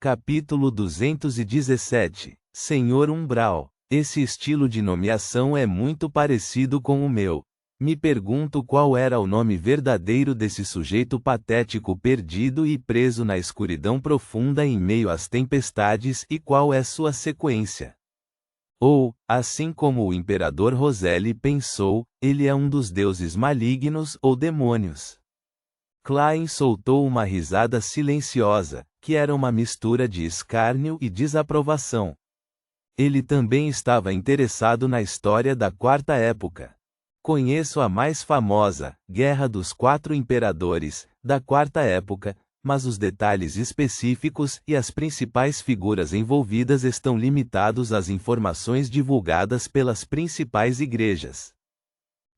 Capítulo 217. Senhor Umbral. Esse estilo de nomeação é muito parecido com o meu. Me pergunto qual era o nome verdadeiro desse sujeito patético perdido e preso na escuridão profunda em meio às tempestades e qual é sua sequência. Ou, assim como o imperador Roselli pensou, ele é um dos deuses malignos ou demônios. Klein soltou uma risada silenciosa, que era uma mistura de escárnio e desaprovação. Ele também estava interessado na história da Quarta Época. Conheço a mais famosa, Guerra dos Quatro Imperadores, da Quarta Época, mas os detalhes específicos e as principais figuras envolvidas estão limitados às informações divulgadas pelas principais igrejas.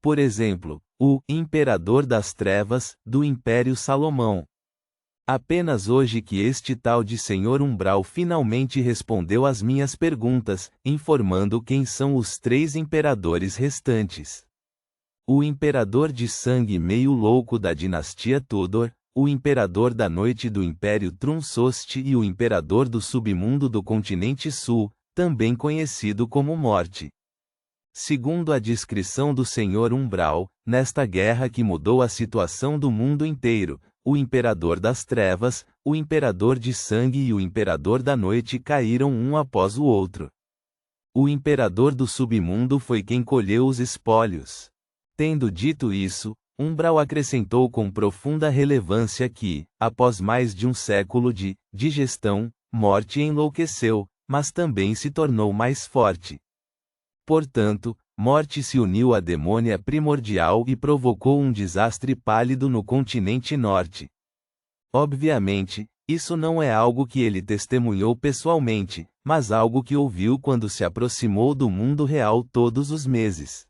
Por exemplo, o Imperador das Trevas, do Império Salomão. Apenas hoje que este tal de Senhor Umbral finalmente respondeu às minhas perguntas, informando quem são os 3 imperadores restantes. O Imperador de Sangue Meio Louco da dinastia Tudor, o Imperador da Noite do Império Trunsost e o Imperador do Submundo do Continente Sul, também conhecido como Morte. Segundo a descrição do Senhor Umbral, nesta guerra que mudou a situação do mundo inteiro, o Imperador das Trevas, o Imperador de Sangue e o Imperador da Noite caíram um após o outro. O Imperador do Submundo foi quem colheu os espólios. Tendo dito isso, Umbral acrescentou com profunda relevância que, após mais de um século de digestão, Morte enlouqueceu, mas também se tornou mais forte. Portanto, Morte se uniu à demônia primordial e provocou um desastre pálido no continente norte. Obviamente, isso não é algo que ele testemunhou pessoalmente, mas algo que ouviu quando se aproximou do mundo real todos os meses.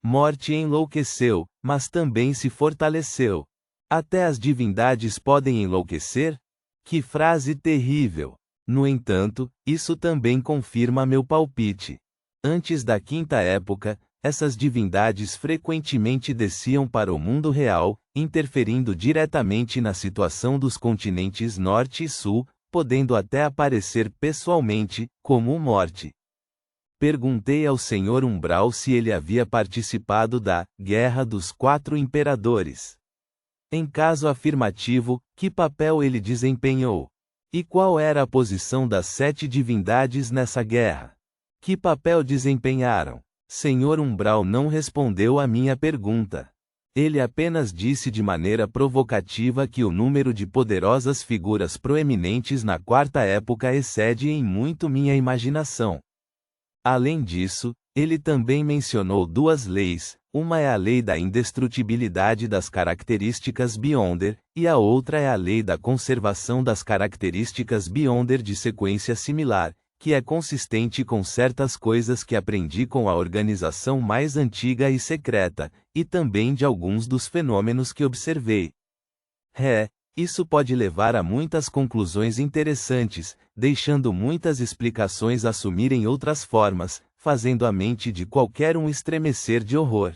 Morte enlouqueceu, mas também se fortaleceu. Até as divindades podem enlouquecer? Que frase terrível! No entanto, isso também confirma meu palpite. Antes da Quinta Época, essas divindades frequentemente desciam para o mundo real, interferindo diretamente na situação dos continentes Norte e Sul, podendo até aparecer pessoalmente, como Morte. Perguntei ao Senhor Umbral se ele havia participado da Guerra dos Quatro Imperadores. Em caso afirmativo, que papel ele desempenhou? E qual era a posição das 7 divindades nessa guerra? Que papel desempenharam? Senhor Umbral não respondeu à minha pergunta. Ele apenas disse de maneira provocativa que o número de poderosas figuras proeminentes na Quarta Época excede em muito minha imaginação. Além disso, ele também mencionou 2 leis, uma é a lei da indestrutibilidade das características Beyonder, e a outra é a lei da conservação das características Beyonder de sequência similar, que é consistente com certas coisas que aprendi com a organização mais antiga e secreta, e também de alguns dos fenômenos que observei. Isso pode levar a muitas conclusões interessantes, deixando muitas explicações assumirem outras formas, fazendo a mente de qualquer um estremecer de horror.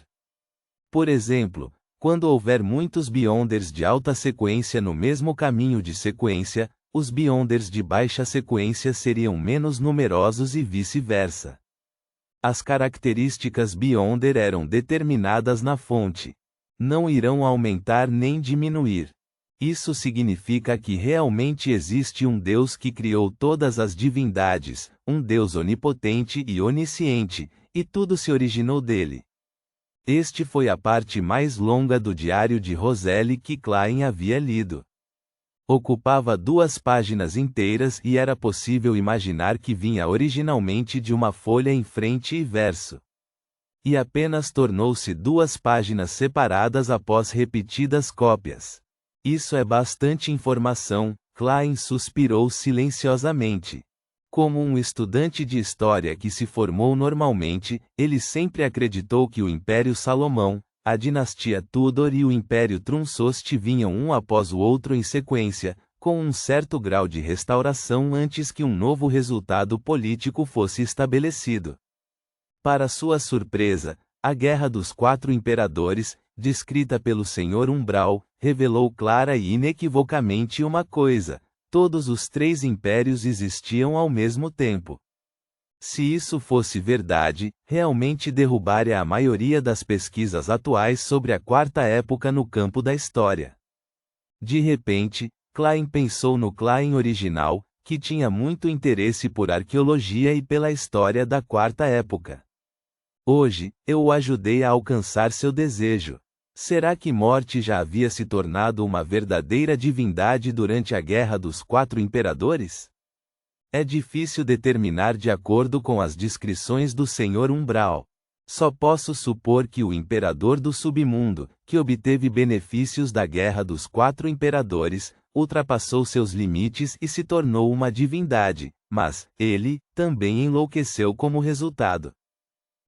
Por exemplo, quando houver muitos Beyonders de alta sequência no mesmo caminho de sequência, os Beyonders de baixa sequência seriam menos numerosos e vice-versa. As características Beyonder eram determinadas na fonte. Não irão aumentar nem diminuir. Isso significa que realmente existe um Deus que criou todas as divindades, um Deus onipotente e onisciente, e tudo se originou dele. Este foi a parte mais longa do diário de Roselli que Klein havia lido. Ocupava 2 páginas inteiras e era possível imaginar que vinha originalmente de uma folha em frente e verso. E apenas tornou-se 2 páginas separadas após repetidas cópias. Isso é bastante informação, Klein suspirou silenciosamente. Como um estudante de história que se formou normalmente, ele sempre acreditou que o Império Salomão, a dinastia Tudor e o Império Trunsost vinham um após o outro em sequência, com um certo grau de restauração antes que um novo resultado político fosse estabelecido. Para sua surpresa, a Guerra dos Quatro Imperadores, descrita pelo Senhor Umbral, revelou clara e inequivocamente uma coisa: Todos os 3 impérios existiam ao mesmo tempo. Se isso fosse verdade, realmente derrubaria a maioria das pesquisas atuais sobre a quarta época no campo da história. De repente, Klein pensou no Klein original, que tinha muito interesse por arqueologia e pela história da quarta época. Hoje, eu o ajudei a alcançar seu desejo. Será que Morte já havia se tornado uma verdadeira divindade durante a Guerra dos 4 Imperadores? É difícil determinar de acordo com as descrições do Senhor Umbral. Só posso supor que o Imperador do Submundo, que obteve benefícios da Guerra dos 4 Imperadores, ultrapassou seus limites e se tornou uma divindade, mas ele também enlouqueceu como resultado.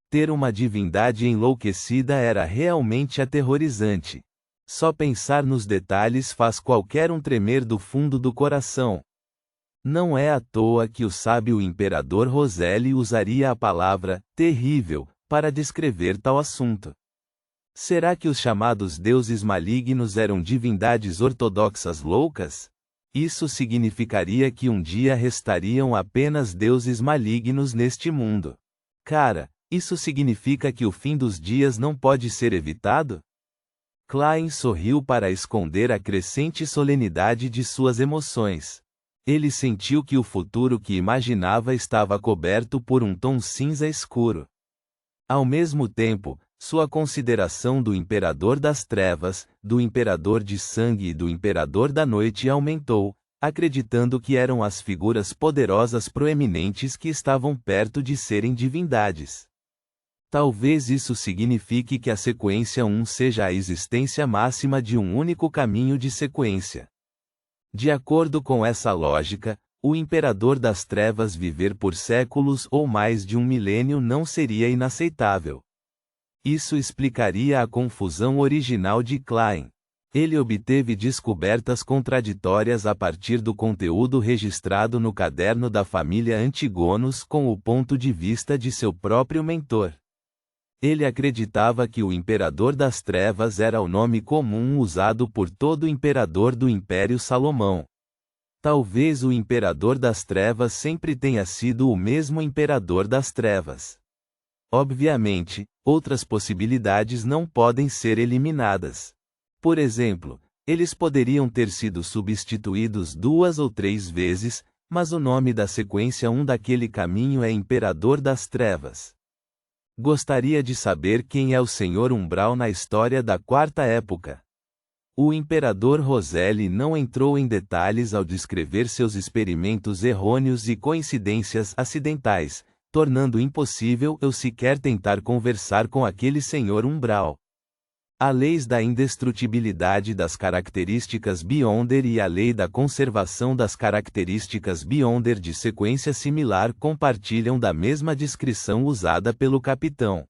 Ter uma divindade enlouquecida era realmente aterrorizante. Só pensar nos detalhes faz qualquer um tremer do fundo do coração. Não é à toa que o sábio imperador Roseli usaria a palavra terrível para descrever tal assunto. Será que os chamados deuses malignos eram divindades ortodoxas loucas? Isso significaria que um dia restariam apenas deuses malignos neste mundo. Cara, isso significa que o fim dos dias não pode ser evitado? Klein sorriu para esconder a crescente solenidade de suas emoções. Ele sentiu que o futuro que imaginava estava coberto por um tom cinza escuro. Ao mesmo tempo, sua consideração do Imperador das Trevas, do Imperador de Sangue e do Imperador da Noite aumentou, acreditando que eram as figuras poderosas proeminentes que estavam perto de serem divindades. Talvez isso signifique que a sequência 1 seja a existência máxima de um único caminho de sequência. De acordo com essa lógica, o Imperador das Trevas viver por séculos ou mais de um milênio não seria inaceitável. Isso explicaria a confusão original de Klein. Ele obteve descobertas contraditórias a partir do conteúdo registrado no caderno da família Antigonos com o ponto de vista de seu próprio mentor. Ele acreditava que o Imperador das Trevas era o nome comum usado por todo imperador do Império Salomão. Talvez o Imperador das Trevas sempre tenha sido o mesmo Imperador das Trevas. Obviamente, outras possibilidades não podem ser eliminadas. Por exemplo, eles poderiam ter sido substituídos 2 ou 3 vezes, mas o nome da sequência 1 daquele caminho é Imperador das Trevas. Gostaria de saber quem é o Senhor Umbral na história da quarta época. O Imperador Roseli não entrou em detalhes ao descrever seus experimentos errôneos e coincidências acidentais, tornando impossível eu sequer tentar conversar com aquele Senhor Umbral. A lei da indestrutibilidade das características Beyonder e a lei da conservação das características Beyonder de sequência similar compartilham da mesma descrição usada pelo capitão.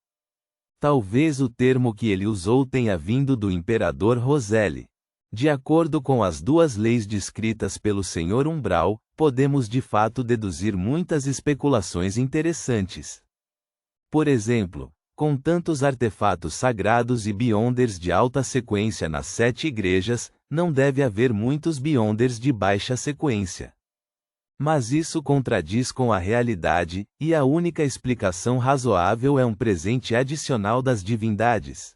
Talvez o termo que ele usou tenha vindo do Imperador Roseli. De acordo com as 2 leis descritas pelo Senhor Umbral, podemos de fato deduzir muitas especulações interessantes. Por exemplo, com tantos artefatos sagrados e Beyonders de alta sequência nas 7 igrejas, não deve haver muitos Beyonders de baixa sequência. Mas isso contradiz com a realidade, e a única explicação razoável é um presente adicional das divindades.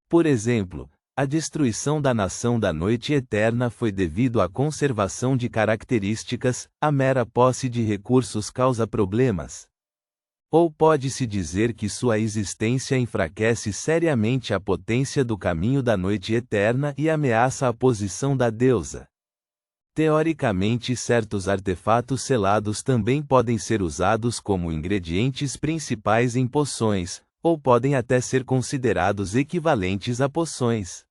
Por exemplo, a destruição da nação da noite eterna foi devido à conservação de características, a mera posse de recursos causa problemas. Ou pode-se dizer que sua existência enfraquece seriamente a potência do caminho da noite eterna e ameaça a posição da deusa. Teoricamente, certos artefatos selados também podem ser usados como ingredientes principais em poções, ou podem até ser considerados equivalentes a poções.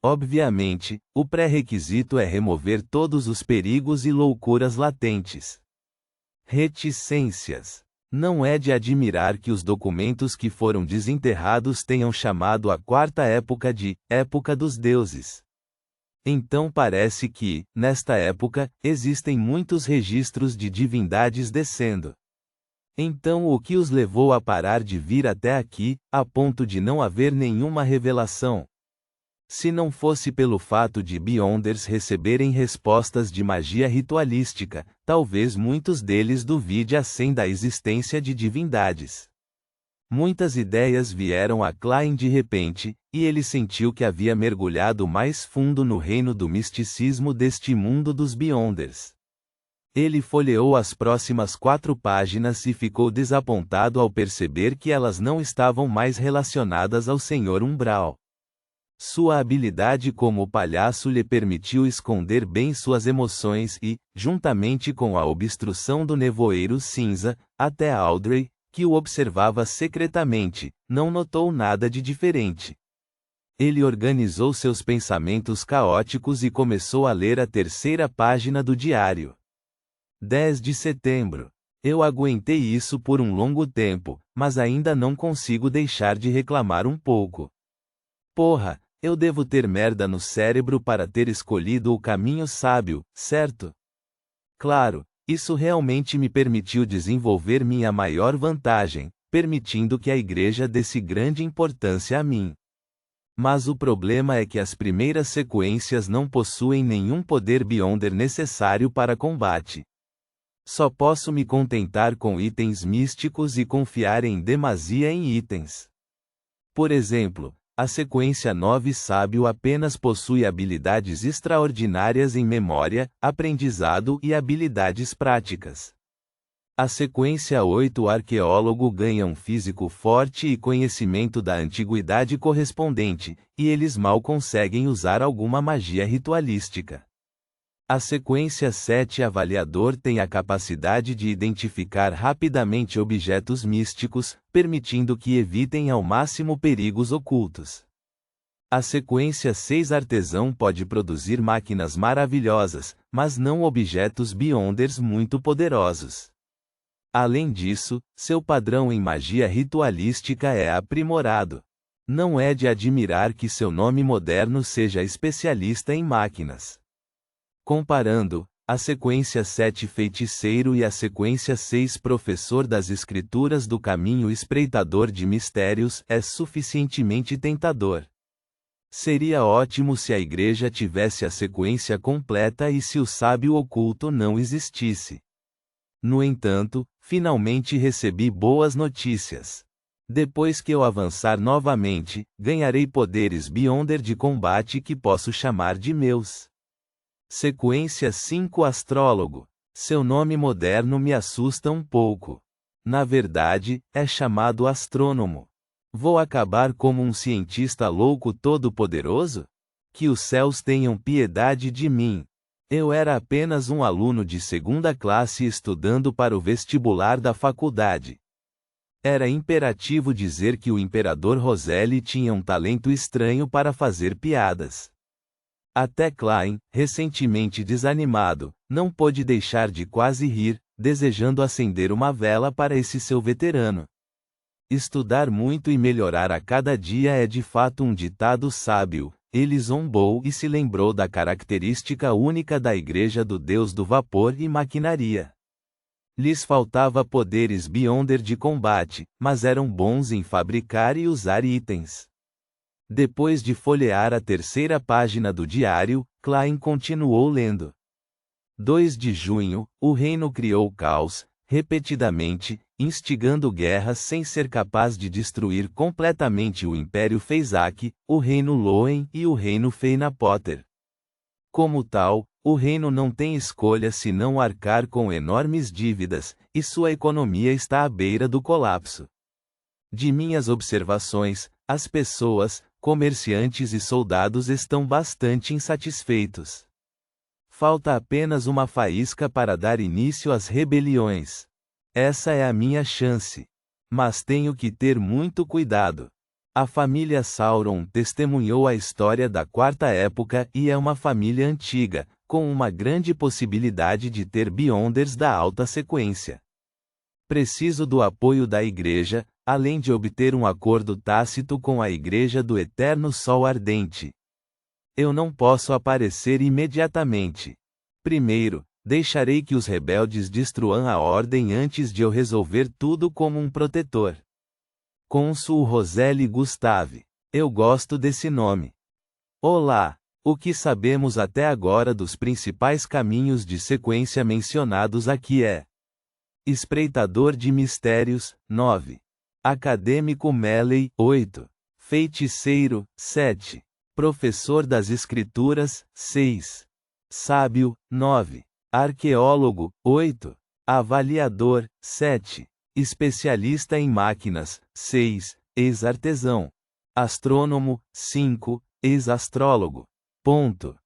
Obviamente, o pré-requisito é remover todos os perigos e loucuras latentes. Reticências. Não é de admirar que os documentos que foram desenterrados tenham chamado a quarta época de Época dos Deuses. Então parece que, nesta época, existem muitos registros de divindades descendo. Então o que os levou a parar de vir até aqui, a ponto de não haver nenhuma revelação? Se não fosse pelo fato de Beyonders receberem respostas de magia ritualística, talvez muitos deles duvidassem da existência de divindades. Muitas ideias vieram a Klein de repente, e ele sentiu que havia mergulhado mais fundo no reino do misticismo deste mundo dos Beyonders. Ele folheou as próximas 4 páginas e ficou desapontado ao perceber que elas não estavam mais relacionadas ao Senhor Umbral. Sua habilidade como palhaço lhe permitiu esconder bem suas emoções e, juntamente com a obstrução do nevoeiro cinza, até Audrey, que o observava secretamente, não notou nada de diferente. Ele organizou seus pensamentos caóticos e começou a ler a 3ª página do diário. 10 de setembro. Eu aguentei isso por um longo tempo, mas ainda não consigo deixar de reclamar um pouco. Porra! Eu devo ter merda no cérebro para ter escolhido o caminho sábio, certo? Claro, isso realmente me permitiu desenvolver minha maior vantagem, permitindo que a igreja desse grande importância a mim. Mas o problema é que as primeiras sequências não possuem nenhum poder Beyonder necessário para combate. Só posso me contentar com itens místicos e confiar em demasia em itens. Por exemplo, a sequência 9 Sábio apenas possui habilidades extraordinárias em memória, aprendizado e habilidades práticas. A sequência 8 Arqueólogo ganha um físico forte e conhecimento da antiguidade correspondente, e eles mal conseguem usar alguma magia ritualística. A sequência 7 Avaliador tem a capacidade de identificar rapidamente objetos místicos, permitindo que evitem ao máximo perigos ocultos. A sequência 6 Artesão pode produzir máquinas maravilhosas, mas não objetos Beyonders muito poderosos. Além disso, seu padrão em magia ritualística é aprimorado. Não é de admirar que seu nome moderno seja especialista em máquinas. Comparando, a sequência 7 Feiticeiro e a sequência 6 Professor das Escrituras do Caminho Espreitador de Mistérios é suficientemente tentador. Seria ótimo se a igreja tivesse a sequência completa e se o sábio oculto não existisse. No entanto, finalmente recebi boas notícias. Depois que eu avançar novamente, ganharei poderes Beyonder de combate que posso chamar de meus. Sequência 5 Astrólogo. Seu nome moderno me assusta um pouco. Na verdade, é chamado astrônomo. Vou acabar como um cientista louco todo-poderoso? Que os céus tenham piedade de mim. Eu era apenas um aluno de 2ª classe estudando para o vestibular da faculdade. Era imperativo dizer que o imperador Roselli tinha um talento estranho para fazer piadas. Até Klein, recentemente desanimado, não pôde deixar de quase rir, desejando acender uma vela para esse seu veterano. Estudar muito e melhorar a cada dia é de fato um ditado sábio. Ele zombou e se lembrou da característica única da Igreja do Deus do Vapor e Maquinaria. Lhes faltava poderes Beyonder de combate, mas eram bons em fabricar e usar itens. Depois de folhear a 3ª página do diário, Klein continuou lendo. 2 de junho, o reino criou caos, repetidamente, instigando guerras sem ser capaz de destruir completamente o Império Fezak, o Reino Loen e o Reino Feina Potter. Como tal, o reino não tem escolha senão arcar com enormes dívidas, e sua economia está à beira do colapso. De minhas observações, as pessoas, comerciantes e soldados estão bastante insatisfeitos. Falta apenas uma faísca para dar início às rebeliões. Essa é a minha chance. Mas tenho que ter muito cuidado. A família Sauron testemunhou a história da 4ª época e é uma família antiga, com uma grande possibilidade de ter Beyonders da alta sequência. Preciso do apoio da igreja, além de obter um acordo tácito com a Igreja do Eterno Sol Ardente. Eu não posso aparecer imediatamente. Primeiro, deixarei que os rebeldes destruam a ordem antes de eu resolver tudo como um protetor. Cônsul Roselli Gustave. Eu gosto desse nome. Olá! O que sabemos até agora dos principais caminhos de sequência mencionados aqui é: espreitador de mistérios, 9. Acadêmico Melee, 8. Feiticeiro, 7. Professor das Escrituras, 6. Sábio, 9. Arqueólogo, 8. Avaliador, 7. Especialista em máquinas, 6. Ex-artesão. Astrônomo, 5. Ex-astrólogo. Ponto.